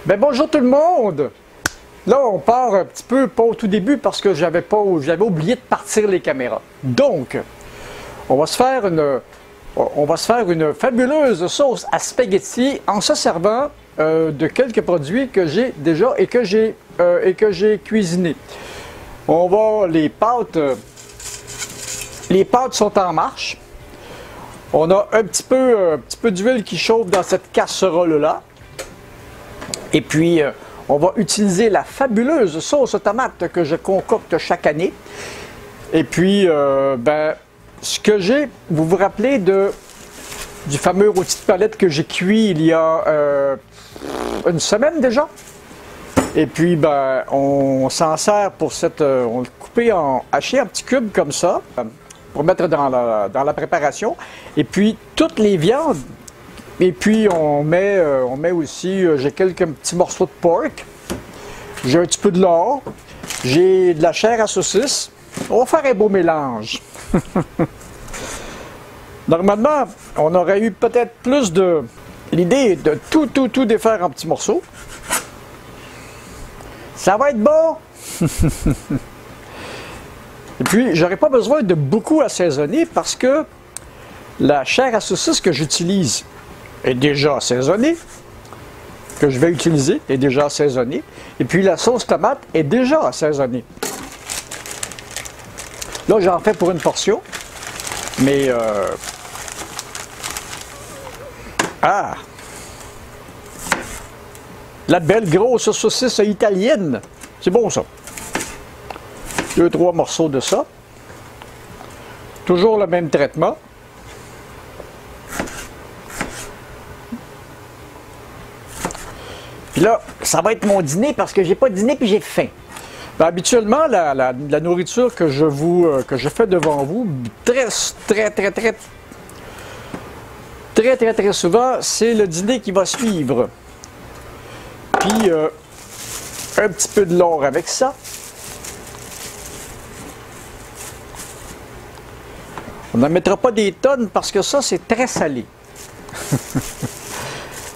Ben bonjour tout le monde! Là, on part un petit peu, pas au tout début, parce que j'avais oublié de partir les caméras. Donc, on va se faire une fabuleuse sauce à spaghetti en se servant de quelques produits que j'ai déjà et que j'ai cuisinés. Les pâtes sont en marche. On a un petit peu d'huile qui chauffe dans cette casserole-là. Et puis, on va utiliser la fabuleuse sauce tomate que je concocte chaque année. Et puis, ce que j'ai, vous vous rappelez du fameux rôti de palette que j'ai cuit il y a une semaine déjà? Et puis, on s'en sert pour on le coupe haché en petits cubes comme ça, pour mettre dans la préparation. Et puis, toutes les viandes. Et puis, on met aussi, j'ai quelques petits morceaux de pork, j'ai un petit peu de lard, j'ai de la chair à saucisse. On va faire un beau mélange. Normalement, on aurait eu peut-être plus l'idée de tout défaire en petits morceaux. Ça va être bon! Et puis, j'aurais pas besoin de beaucoup assaisonner parce que la chair à saucisse que j'utilise est déjà assaisonnée, que je vais utiliser est déjà assaisonnée, et puis la sauce tomate est déjà assaisonnée. Là, j'en fais pour une portion, mais la belle grosse saucisse italienne, c'est bon ça. 2-3 morceaux de ça. Toujours le même traitement. Puis là, ça va être mon dîner parce que j'ai pas dîné puis j'ai faim. Ben, habituellement, la nourriture que je fais devant vous, très souvent, c'est le dîner qui va suivre. Puis, un petit peu de lard avec ça. On n'en mettra pas des tonnes parce que ça, c'est très salé.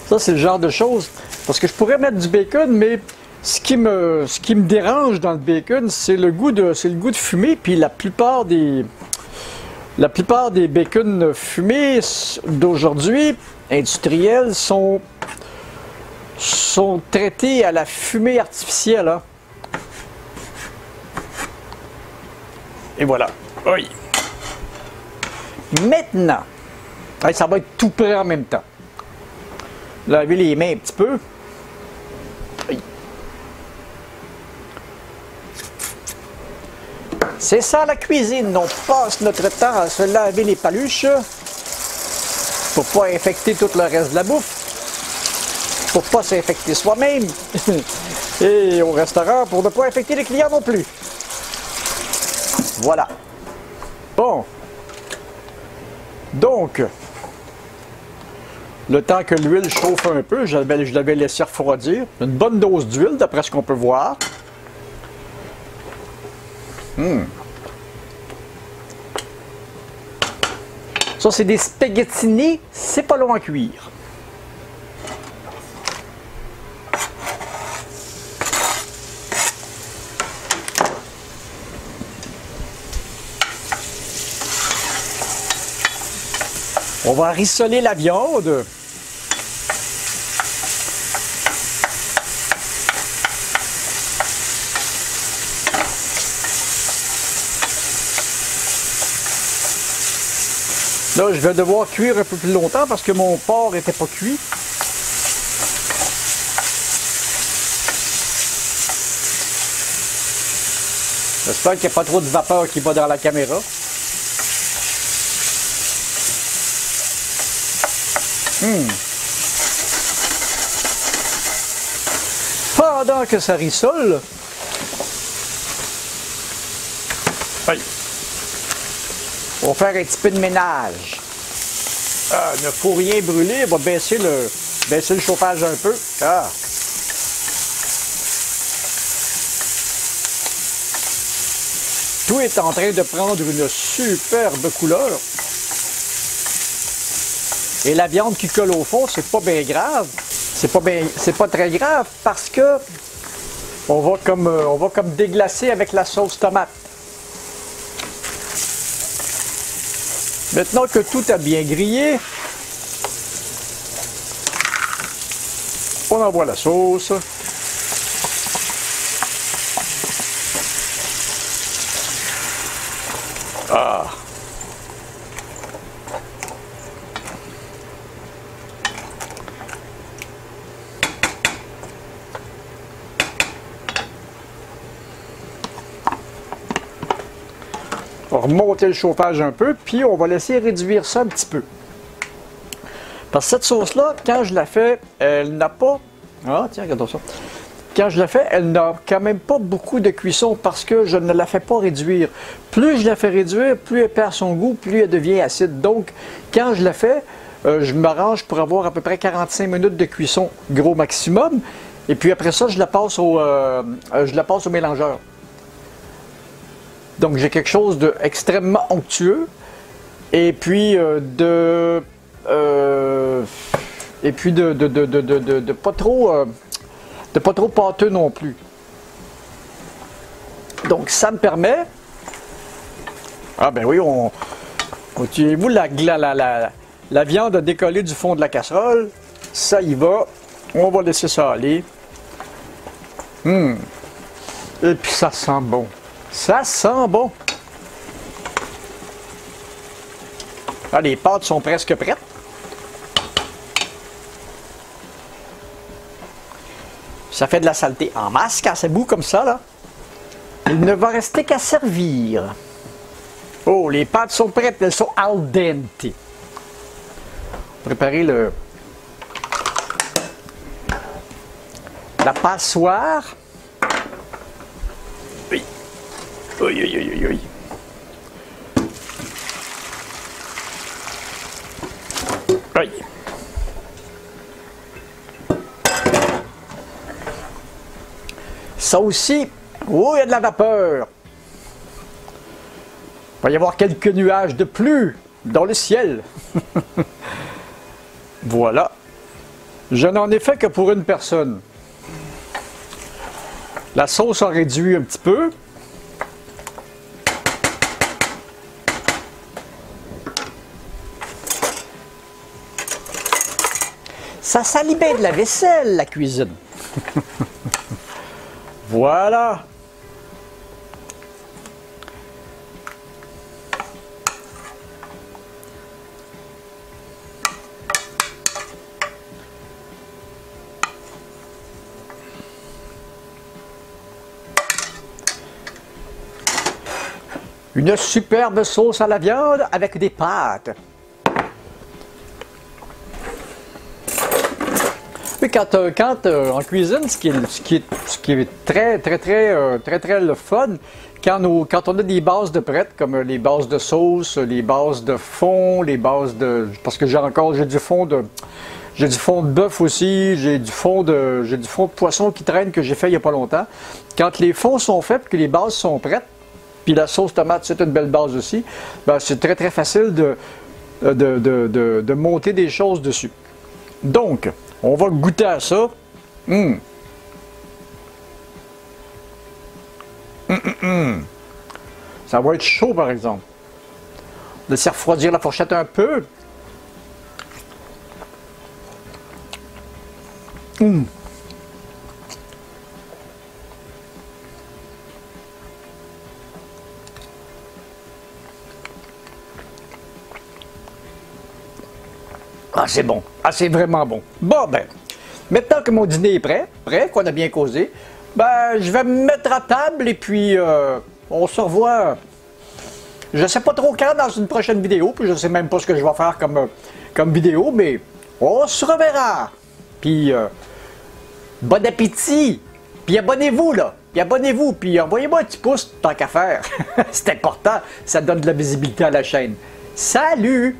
Ça, c'est le genre de choses. Parce que je pourrais mettre du bacon, mais ce qui me dérange dans le bacon, c'est le goût de fumée. Puis la plupart des bacon fumés d'aujourd'hui, industriels, sont traités à la fumée artificielle. Hein. Et voilà. Oui. Maintenant, ça va être tout prêt en même temps. Laver les mains un petit peu. C'est ça la cuisine. On passe notre temps à se laver les paluches pour pas infecter tout le reste de la bouffe, pour pas s'infecter soi-même et au restaurant pour ne pas infecter les clients non plus. Voilà. Bon. Donc, le temps que l'huile chauffe un peu, je l'avais laissé refroidir. Une bonne dose d'huile, d'après ce qu'on peut voir. Ça, c'est des spaghettini, c'est pas long à cuire. On va rissoler la viande. Là, je vais devoir cuire un peu plus longtemps parce que mon porc n'était pas cuit. J'espère qu'il n'y a pas trop de vapeur qui va dans la caméra. Pendant que ça rissole, on va faire un petit peu de ménage. Ne faut rien brûler, on va baisser le chauffage un peu. Tout est en train de prendre une superbe couleur. Et la viande qui colle au fond, c'est pas bien grave. c'est pas très grave parce que on va comme déglacer avec la sauce tomate. Maintenant que tout a bien grillé, on envoie la sauce. Ah. On va remonter le chauffage un peu, puis on va laisser réduire ça un petit peu. Parce que cette sauce-là, quand je la fais, elle n'a pas... Ah, tiens, regarde ça. Quand je la fais, elle n'a quand même pas beaucoup de cuisson parce que je ne la fais pas réduire. Plus je la fais réduire, plus elle perd son goût, plus elle devient acide. Donc, quand je la fais, je m'arrange pour avoir à peu près 45 minutes de cuisson, gros maximum. Et puis après ça, je la passe au mélangeur. Donc, j'ai quelque chose d'extrêmement onctueux. Et puis, de pas trop pâteux non plus. Donc, ça me permet... Ah ben oui, voyez-vous, la viande a décollé du fond de la casserole. Ça y va. On va laisser ça aller. Et puis, ça sent bon. Ça sent bon. Ah, les pâtes sont presque prêtes. Ça fait de la saleté en masse quand c'est bout comme ça, là. Il ne va rester qu'à servir. Oh, les pâtes sont prêtes, elles sont al dente. Préparer la passoire. Oui. Oui, oui, oui, oui, oui. Oui. Ça aussi, oh, il y a de la vapeur. Il va y avoir quelques nuages de pluie dans le ciel. Voilà. Je n'en ai fait que pour une personne. La sauce a réduit un petit peu. Ça salit bien de la vaisselle, la cuisine. Voilà. Une superbe sauce à la viande avec des pâtes. Oui, quand en cuisine, ce qui est très le fun, quand on a des bases de prêtes, comme les bases de sauce, les bases de fond, les bases de... Parce que j'ai du fond de bœuf aussi, j'ai du fond de poisson qui traîne que j'ai fait il n'y a pas longtemps. Quand les fonds sont faits et que les bases sont prêtes, puis la sauce tomate, c'est une belle base aussi, ben, c'est très facile de monter des choses dessus. Donc, on va goûter à ça. Ça va être chaud, par exemple. Laisser refroidir la fourchette un peu. Ah, c'est bon. Ah, c'est vraiment bon. Bon, ben, maintenant que mon dîner est prêt, qu'on a bien causé, ben, je vais me mettre à table et puis on se revoit. Je ne sais pas trop quand dans une prochaine vidéo, puis je ne sais même pas ce que je vais faire comme vidéo, mais on se reverra. Puis, bon appétit. Puis abonnez-vous, là. Puis abonnez-vous, puis envoyez-moi un petit pouce tant qu'à faire. C'est important, ça donne de la visibilité à la chaîne. Salut!